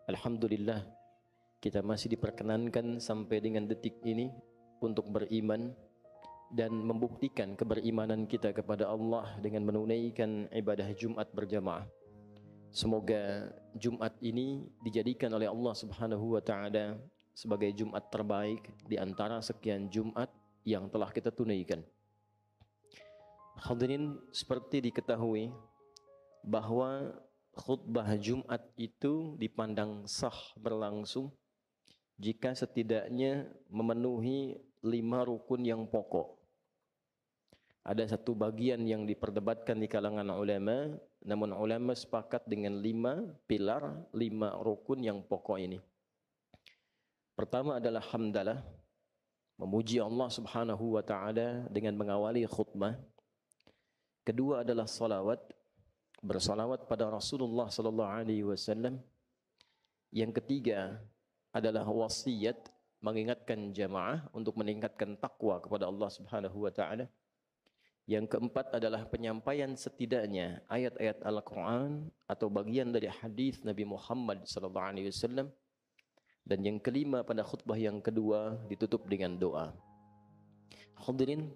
Alhamdulillah, kita masih diperkenankan sampai dengan detik ini untuk beriman dan membuktikan keberimanan kita kepada Allah dengan menunaikan ibadah Jumat berjamaah. Semoga Jumat ini dijadikan oleh Allah Subhanahu wa taala sebagai Jumat terbaik di antara sekian Jumat yang telah kita tunaikan. Hadirin, seperti diketahui bahwa khutbah Jumat itu dipandang sah berlangsung jika setidaknya memenuhi 5 rukun yang pokok. Ada satu bagian yang diperdebatkan di kalangan ulama, namun ulama sepakat dengan 5 pilar, 5 rukun yang pokok ini. Pertama adalah hamdalah, memuji Allah Subhanahu wa taala dengan mengawali khutbah. Kedua adalah salawat, bersalawat pada Rasulullah sallallahu alaihi wasallam. Yang ketiga adalah wasiat, mengingatkan jamaah untuk meningkatkan takwa kepada Allah Subhanahu wa taala. Yang keempat adalah penyampaian setidaknya ayat-ayat Al-Qur'an atau bagian dari hadis Nabi Muhammad sallallahu alaihi wasallam. Dan yang kelima pada khutbah yang kedua ditutup dengan doa. Hadirin,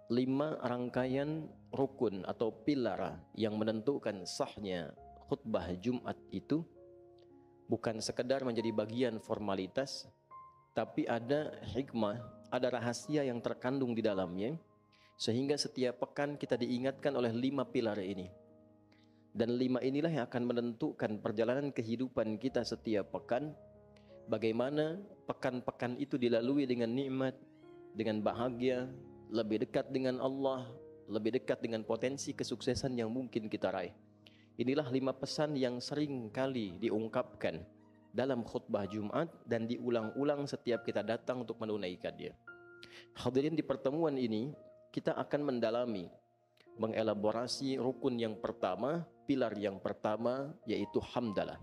5 rangkaian rukun atau pilar yang menentukan sahnya khutbah Jumat itu bukan sekedar menjadi bagian formalitas, tapi ada hikmah, ada rahasia yang terkandung di dalamnya, sehingga setiap pekan kita diingatkan oleh 5 pilar ini. Dan 5 inilah yang akan menentukan perjalanan kehidupan kita setiap pekan, bagaimana pekan-pekan itu dilalui dengan nikmat, dengan bahagia, lebih dekat dengan Allah, lebih dekat dengan potensi kesuksesan yang mungkin kita raih. Inilah 5 pesan yang sering kali diungkapkan dalam khutbah Jumat dan diulang-ulang setiap kita datang untuk menunaikannya. Hadirin, di pertemuan ini kita akan mendalami, mengelaborasi rukun yang pertama, pilar yang pertama, yaitu hamdalah.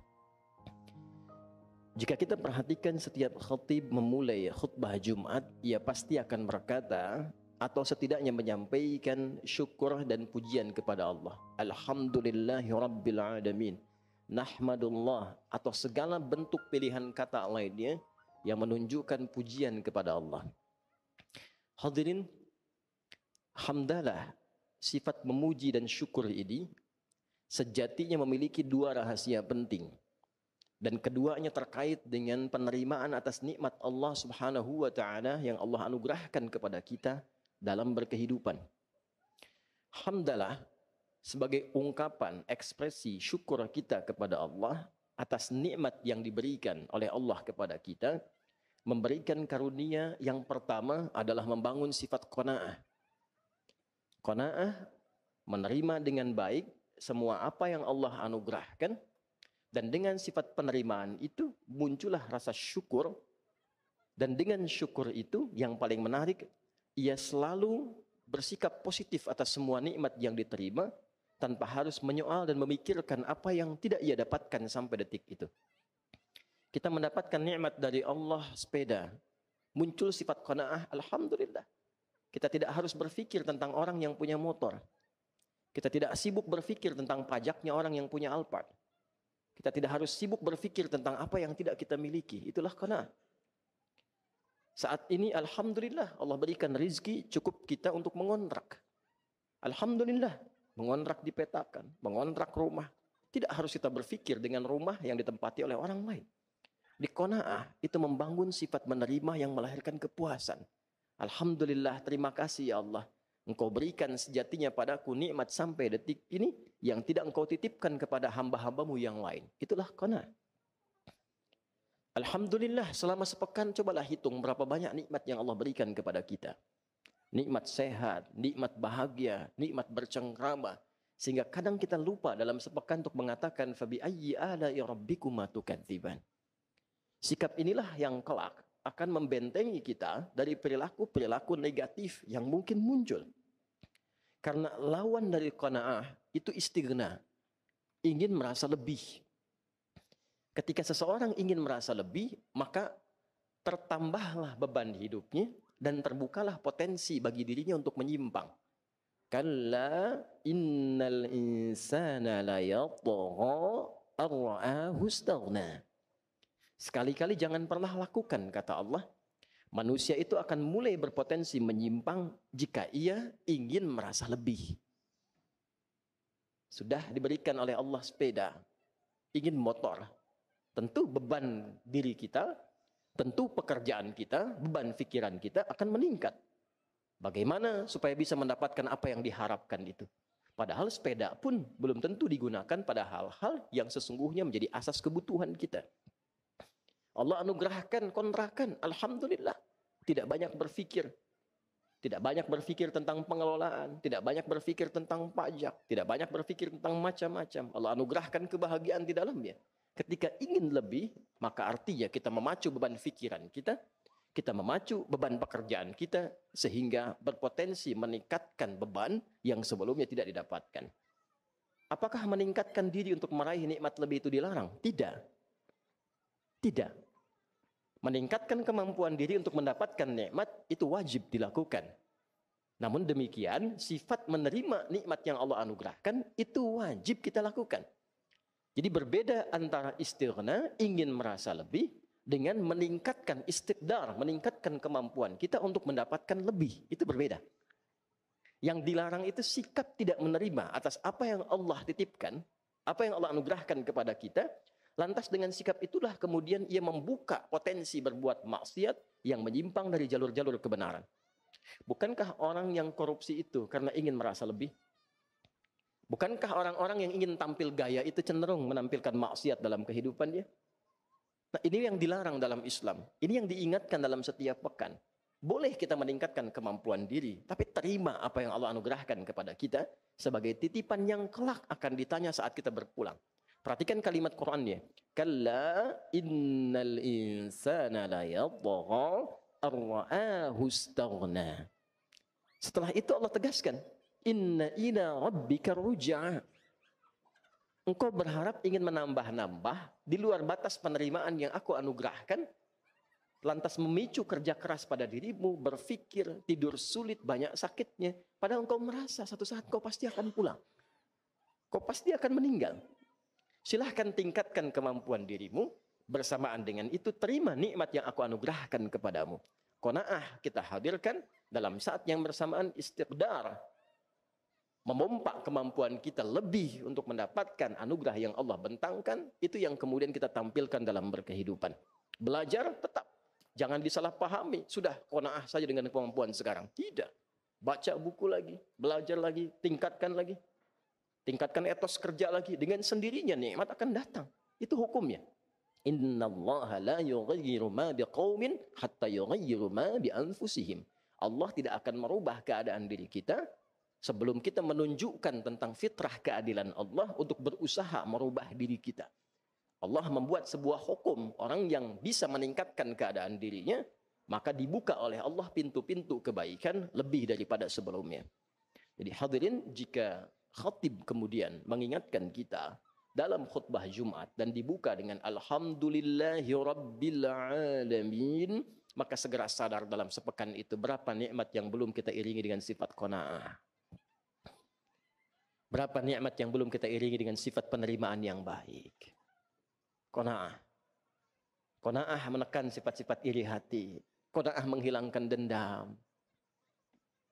Jika kita perhatikan setiap khatib memulai khutbah Jumat, ia pasti akan berkata atau setidaknya menyampaikan syukur dan pujian kepada Allah. Alhamdulillahi Rabbil Alamin. Nahmadullah, atau segala bentuk pilihan kata lainnya yang menunjukkan pujian kepada Allah. Hadirin, hamdalah, sifat memuji dan syukur ini sejatinya memiliki 2 rahasia penting. Dan keduanya terkait dengan penerimaan atas nikmat Allah Subhanahu wa taala yang Allah anugerahkan kepada kita dalam berkehidupan. Hamdalah sebagai ungkapan ekspresi syukur kita kepada Allah atas nikmat yang diberikan oleh Allah kepada kita, memberikan karunia yang pertama adalah membangun sifat qanaah. Qanaah, menerima dengan baik semua apa yang Allah anugerahkan, dan dengan sifat penerimaan itu muncullah rasa syukur, dan dengan syukur itu yang paling menarik, ia selalu bersikap positif atas semua nikmat yang diterima tanpa harus menyoal dan memikirkan apa yang tidak ia dapatkan sampai detik itu. Kita mendapatkan nikmat dari Allah, sepeda, muncul sifat qanaah, alhamdulillah. Kita tidak harus berpikir tentang orang yang punya motor. Kita tidak sibuk berpikir tentang pajaknya orang yang punya Alphard. Kita tidak harus sibuk berpikir tentang apa yang tidak kita miliki. Itulah qanaah. Saat ini alhamdulillah Allah berikan rizki cukup kita untuk mengontrak. Alhamdulillah, mengontrak dipetakan, mengontrak rumah. Tidak harus kita berpikir dengan rumah yang ditempati oleh orang lain. Di qanaah itu membangun sifat menerima yang melahirkan kepuasan. Alhamdulillah, terima kasih ya Allah. Engkau berikan sejatinya padaku nikmat sampai detik ini yang tidak engkau titipkan kepada hamba-hambamu yang lain. Itulah qanaah. Alhamdulillah, selama sepekan cobalah hitung berapa banyak nikmat yang Allah berikan kepada kita. Nikmat sehat, nikmat bahagia, nikmat bercengkrama. Sehingga kadang kita lupa dalam sepekan untuk mengatakan fabi ayyi ala'i rabbikuma tukadziban. Sikap inilah yang kelak akan membentengi kita dari perilaku-perilaku negatif yang mungkin muncul. Karena lawan dari qanaah itu istighna, ingin merasa lebih. Ketika seseorang ingin merasa lebih, maka tertambahlah beban hidupnya dan terbukalah potensi bagi dirinya untuk menyimpang. Kalla innal insana la yatgha ar-ra'ahu istaghna. Sekali-kali jangan pernah lakukan, kata Allah. Manusia itu akan mulai berpotensi menyimpang jika ia ingin merasa lebih. Sudah diberikan oleh Allah sepeda, ingin motor. Tentu beban diri kita, tentu pekerjaan kita, beban pikiran kita akan meningkat. Bagaimana supaya bisa mendapatkan apa yang diharapkan itu? Padahal sepeda pun belum tentu digunakan pada hal-hal yang sesungguhnya menjadi asas kebutuhan kita. Allah anugerahkan kontrakan, alhamdulillah. Tidak banyak berpikir. Tidak banyak berpikir tentang pengelolaan, tidak banyak berpikir tentang pajak, tidak banyak berpikir tentang macam-macam. Allah anugerahkan kebahagiaan di dalamnya. Ketika ingin lebih, maka artinya kita memacu beban pikiran kita memacu beban pekerjaan kita, sehingga berpotensi meningkatkan beban yang sebelumnya tidak didapatkan. Apakah meningkatkan diri untuk meraih nikmat lebih itu dilarang? Tidak. Tidak. Meningkatkan kemampuan diri untuk mendapatkan nikmat itu wajib dilakukan. Namun demikian, sifat menerima nikmat yang Allah anugerahkan itu wajib kita lakukan. Jadi berbeda antara istighna, ingin merasa lebih, dengan meningkatkan istiqdar, meningkatkan kemampuan kita untuk mendapatkan lebih. Itu berbeda. Yang dilarang itu sikap tidak menerima atas apa yang Allah titipkan, apa yang Allah anugerahkan kepada kita. Lantas dengan sikap itulah kemudian ia membuka potensi berbuat maksiat yang menyimpang dari jalur-jalur kebenaran. Bukankah orang yang korupsi itu karena ingin merasa lebih? Bukankah orang-orang yang ingin tampil gaya itu cenderung menampilkan maksiat dalam kehidupan dia? Nah, ini yang dilarang dalam Islam. Ini yang diingatkan dalam setiap pekan. Boleh kita meningkatkan kemampuan diri, tapi terima apa yang Allah anugerahkan kepada kita sebagai titipan yang kelak akan ditanya saat kita berpulang. Perhatikan kalimat Qur'annya. Kalla innal insana la yatgha ar-ra'ahu istaghna. Setelah itu Allah tegaskan, inna ila rabbika ruj'a. Engkau berharap ingin menambah-nambah di luar batas penerimaan yang aku anugerahkan, lantas memicu kerja keras pada dirimu, berpikir, tidur sulit, banyak sakitnya. Padahal engkau merasa satu saat kau pasti akan pulang. Kau pasti akan meninggal. Silahkan tingkatkan kemampuan dirimu, bersamaan dengan itu terima nikmat yang aku anugerahkan kepadamu. Qanaah kita hadirkan dalam saat yang bersamaan istiqdar. Memompak kemampuan kita lebih untuk mendapatkan anugerah yang Allah bentangkan, itu yang kemudian kita tampilkan dalam berkehidupan. Belajar tetap, jangan disalahpahami, sudah qanaah saja dengan kemampuan sekarang. Tidak, baca buku lagi, belajar lagi, tingkatkan lagi. Tingkatkan etos kerja lagi, dengan sendirinya nikmat akan datang. Itu hukumnya. Innallaha la yughayyiru ma biqaumin hatta yughayyiru ma bi anfusihim. Allah tidak akan merubah keadaan diri kita sebelum kita menunjukkan tentang fitrah keadilan Allah untuk berusaha merubah diri kita. Allah membuat sebuah hukum, orang yang bisa meningkatkan keadaan dirinya, maka dibuka oleh Allah pintu-pintu kebaikan lebih daripada sebelumnya. Jadi hadirin, jika khatib kemudian mengingatkan kita dalam khutbah Jumat dan dibuka dengan Alhamdulillahi Rabbil Alamin, maka segera sadar dalam sepekan itu berapa nikmat yang belum kita iringi dengan sifat qanaah. Berapa nikmat yang belum kita iringi dengan sifat penerimaan yang baik. Qanaah. Qanaah menekan sifat-sifat iri hati. Qanaah menghilangkan dendam.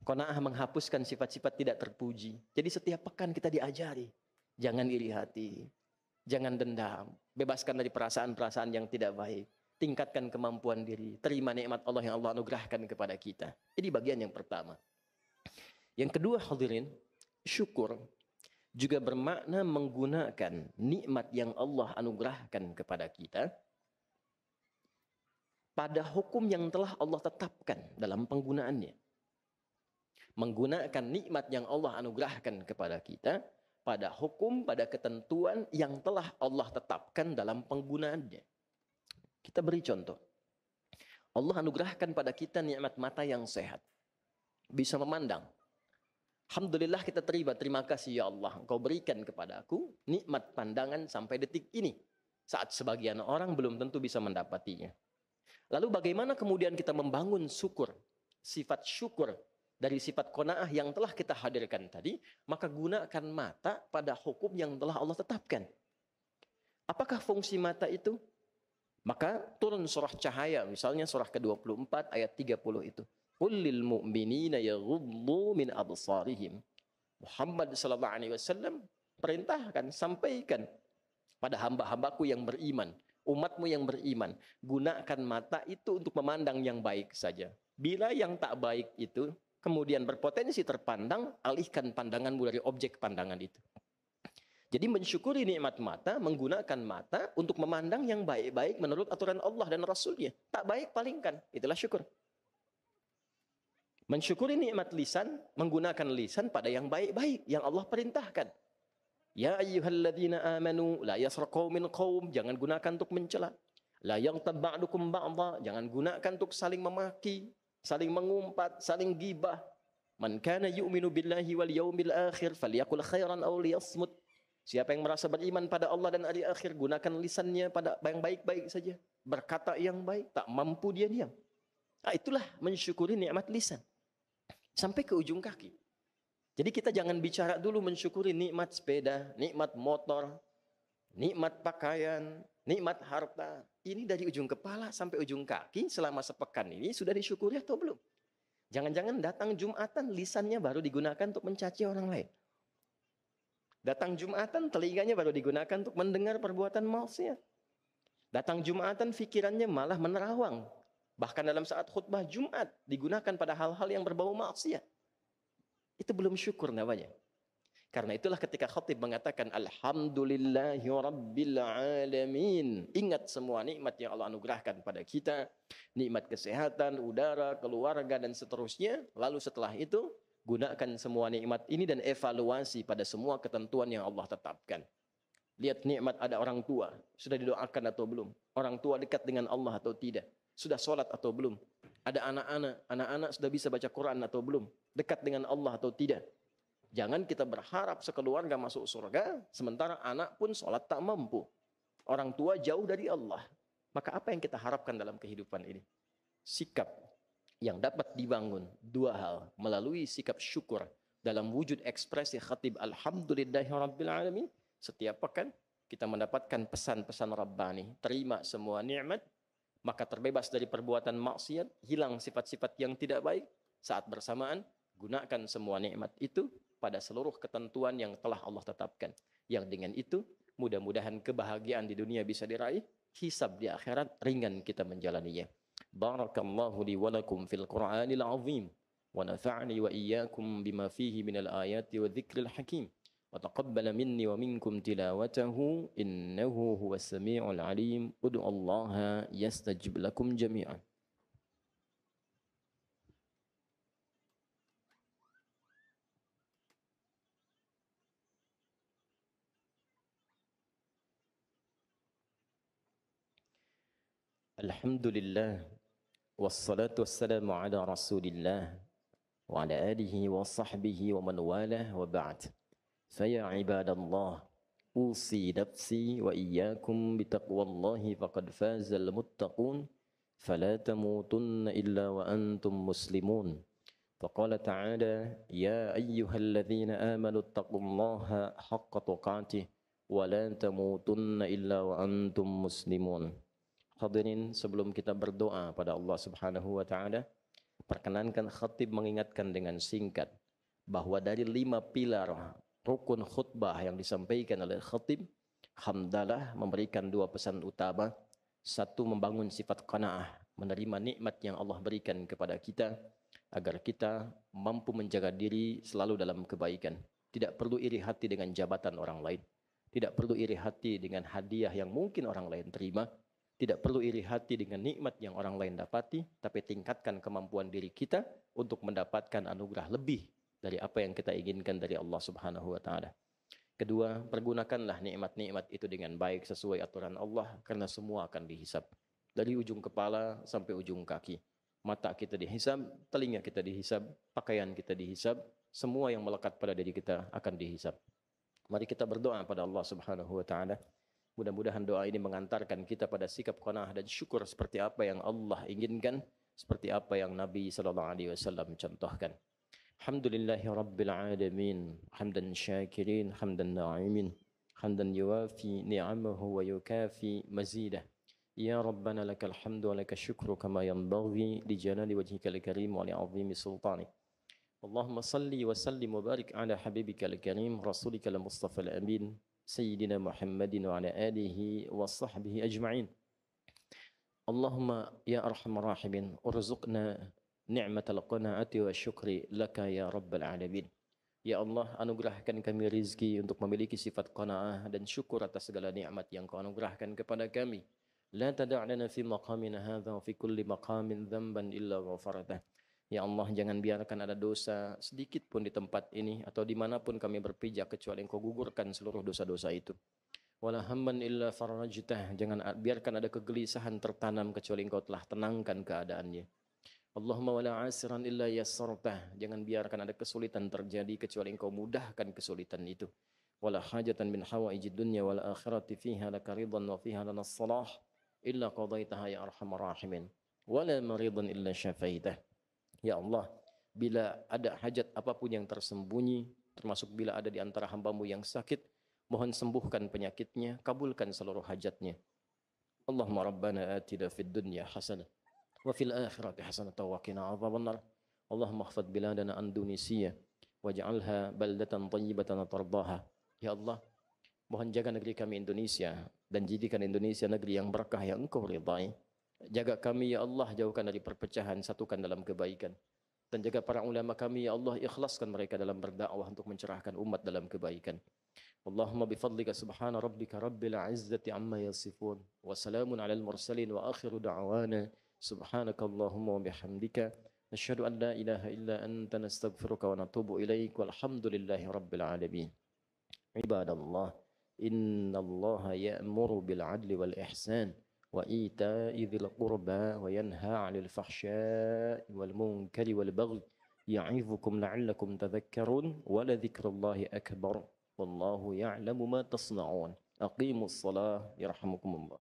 Qanaah menghapuskan sifat-sifat tidak terpuji. Jadi setiap pekan kita diajari. Jangan iri hati. Jangan dendam. Bebaskan dari perasaan-perasaan yang tidak baik. Tingkatkan kemampuan diri. Terima nikmat Allah yang Allah anugerahkan kepada kita. Ini bagian yang pertama. Yang kedua hadirin, syukur juga bermakna menggunakan nikmat yang Allah anugerahkan kepada kita pada hukum yang telah Allah tetapkan dalam penggunaannya. Menggunakan nikmat yang Allah anugerahkan kepada kita pada hukum, pada ketentuan yang telah Allah tetapkan dalam penggunaannya. Kita beri contoh. Allah anugerahkan pada kita nikmat mata yang sehat. Bisa memandang. Alhamdulillah kita terima kasih ya Allah. Engkau berikan kepada aku nikmat pandangan sampai detik ini. Saat sebagian orang belum tentu bisa mendapatinya. Lalu bagaimana kemudian kita membangun syukur. Sifat syukur dari sifat qanaah yang telah kita hadirkan tadi. Maka gunakan mata pada hukum yang telah Allah tetapkan. Apakah fungsi mata itu? Maka turun surah cahaya, misalnya surah ke-24 ayat 30 itu. Qul lil mu'minina yaghuddu min absarihim. Muhammad sallallahu alaihi wasallam perintahkan, sampaikan pada hamba-hambaku yang beriman, umatmu yang beriman, gunakan mata itu untuk memandang yang baik saja. Bila yang tak baik itu kemudian berpotensi terpandang, alihkan pandanganmu dari objek pandangan itu. Jadi mensyukuri nikmat mata, menggunakan mata untuk memandang yang baik-baik menurut aturan Allah dan Rasulnya. Tak baik, palingkan. Itulah syukur. Mensyukuri nikmat lisan, menggunakan lisan pada yang baik-baik, yang Allah perintahkan. Ya ayyuhalladzina amanu, la yasraq qaumin qaum, jangan gunakan untuk mencela. La yaghtab ba'dukum ba'dha, jangan gunakan untuk saling memaki, saling mengumpat, saling gibah. Man kana yu'minu billahi wal yawmil akhir, falyaqul khairan aw liyasmut. Siapa yang merasa beriman pada Allah dan hari akhir, gunakan lisannya pada yang baik-baik saja. Berkata yang baik, tak mampu dia diam. Nah, itulah mensyukuri nikmat lisan. Sampai ke ujung kaki. Jadi kita jangan bicara dulu mensyukuri nikmat sepeda, nikmat motor, nikmat pakaian, nikmat harta. Ini dari ujung kepala sampai ujung kaki selama sepekan ini sudah disyukuri atau belum? Jangan-jangan datang Jumatan, lisannya baru digunakan untuk mencaci orang lain. Datang Jumatan, telinganya baru digunakan untuk mendengar perbuatan maksiat. Datang Jumatan, fikirannya malah menerawang. Bahkan dalam saat khutbah Jumat, digunakan pada hal-hal yang berbau maksiat. Itu belum syukur namanya. Karena itulah ketika khatib mengatakan, Alhamdulillahi Rabbil Alamin. Ingat semua nikmat yang Allah anugerahkan pada kita. Nikmat kesehatan, udara, keluarga, dan seterusnya. Lalu setelah itu, gunakan semua nikmat ini dan evaluasi pada semua ketentuan yang Allah tetapkan. Lihat nikmat ada orang tua, sudah didoakan atau belum? Orang tua dekat dengan Allah atau tidak? Sudah sholat atau belum? Ada anak-anak, anak-anak sudah bisa baca Quran atau belum? Dekat dengan Allah atau tidak? Jangan kita berharap sekeluarga masuk surga, sementara anak pun sholat tak mampu. Orang tua jauh dari Allah. Maka apa yang kita harapkan dalam kehidupan ini? Sikap yang dapat dibangun dua hal melalui sikap syukur dalam wujud ekspresi khatib Alhamdulillahirabbil alamin. Setiap pekan kita mendapatkan pesan-pesan Rabbani, terima semua nikmat, maka terbebas dari perbuatan maksiat, hilang sifat-sifat yang tidak baik. Saat bersamaan gunakan semua nikmat itu pada seluruh ketentuan yang telah Allah tetapkan. Yang dengan itu mudah-mudahan kebahagiaan di dunia bisa diraih, hisab di akhirat ringan kita menjalaninya. Barakallahu li wa lakum fil Qur'anil azim wa nafa'ni wa iyyakum bima fihi minal ayati wa dzikril hakim wa taqabbala minni wa minkum tilawatahu innahu huwas samiul alim. Ud'ullaha yastajib lakum jami'an. Alhamdulillah wassalatu wassalamu ala Rasulillah wa ala alihi wa sahbihi wa man walah wa ba'd. Faya ibadallah, usi nafsi wa iyyakum bitaqwallahi faqad fazal muttaqun fala tamutunna illa wa antum muslimun. Faqala ta'ala ya ayyuhalladzina amanu taqullaha haqqa tuqatih wa la tamutunna illa wa antum muslimun. Hadirin, sebelum kita berdoa pada Allah Subhanahu wa taala, perkenankan khatib mengingatkan dengan singkat bahwa dari 5 pilar rukun khutbah yang disampaikan oleh khatib, hamdalah memberikan 2 pesan utama. 1, membangun sifat qanaah, menerima nikmat yang Allah berikan kepada kita agar kita mampu menjaga diri selalu dalam kebaikan. Tidak perlu iri hati dengan jabatan orang lain. Tidak perlu iri hati dengan hadiah yang mungkin orang lain terima. Tidak perlu iri hati dengan nikmat yang orang lain dapati, tapi tingkatkan kemampuan diri kita untuk mendapatkan anugerah lebih dari apa yang kita inginkan dari Allah Subhanahu wa taala. Kedua, pergunakanlah nikmat-nikmat itu dengan baik sesuai aturan Allah, karena semua akan dihisab. Dari ujung kepala sampai ujung kaki. Mata kita dihisab, telinga kita dihisab, pakaian kita dihisab, semua yang melekat pada diri kita akan dihisab. Mari kita berdoa pada Allah Subhanahu wa taala. Mudah-mudahan doa ini mengantarkan kita pada sikap qanaah dan syukur seperti apa yang Allah inginkan, seperti apa yang Nabi sallallahu alaihi wasallam contohkan. Alhamdulillahi rabbil alamin, hamdan syakirin, hamdan na'imin. حمدا يوافي نعمه ويكافي مزيده يا ربنا لك الحمد ولك الشكر كما ينبغي لجلال وجهك الكريم ولعظيم سلطانك اللهم صل وسلم وبارك على حبيبك الكريم رسولك المصطفى الأمين سيدنا محمد وعلى آله وصحبه أجمعين اللهم يا أرحم الراحمين ارزقنا نعمة القناعة والشكر لك يا رب العالمين. Ya Allah, anugerahkan kami rizki untuk memiliki sifat qanaah dan syukur atas segala nikmat yang Kau anugerahkan kepada kami. La tada'lana fi maqamina hadha wa fi kulli maqamin dhanban illa ghafartah. Ya Allah, jangan biarkan ada dosa sedikit pun di tempat ini atau dimanapun kami berpijak kecuali Engkau gugurkan seluruh dosa-dosa itu. Wala hamman illa farajtah. Jangan biarkan ada kegelisahan tertanam kecuali Engkau telah tenangkan keadaannya. Allahumma wala asiran illa yassartah. Jangan biarkan ada kesulitan terjadi kecuali Engkau mudahkan kesulitan itu. Wala hajatan min hawaijid dunya wal akhirati fiha laka ridwan wa fiha lana salah illa qadaitaha ya arhamar rahimin. Wala maridan illa syafaitah. Ya Allah, bila ada hajat apapun yang tersembunyi, termasuk bila ada di antara hamba-Mu yang sakit, mohon sembuhkan penyakitnya, kabulkan seluruh hajatnya. Allahumma rabbana atina fid dunya hasanah وفي الآخرة حسنة وقنا عذاب النار اللهم احفظ بلادنا أندونيسيا واجعلها بلدة طيبة ترضاها Ya Allah, mohon jaga negeri kami Indonesia dan jadikan Indonesia negeri yang berkah yang Engkau ridai. Jaga kami ya Allah, jauhkan dari perpecahan, satukan dalam kebaikan. Dan jaga para ulama kami ya Allah, ikhlaskan mereka dalam berdakwah untuk mencerahkan umat dalam kebaikan. Allahumma bifadlika subhana rabbika rabbil izzati amma yasifun wa salamun alal mursalin wa akhiru da'wana سبحانك اللهم وبحمدك نشهد أن لا إله إلا أنت نستغفرك ونتوب إليك والحمد لله رب العالمين عباد الله إن الله يأمر بالعدل والإحسان وإيتاء ذي القربى وينهى عن الفحشاء والمنكر والبغي يعظكم لعلكم تذكرون ولذكر الله أكبر والله يعلم ما تصنعون أقيموا الصلاة يرحمكم الله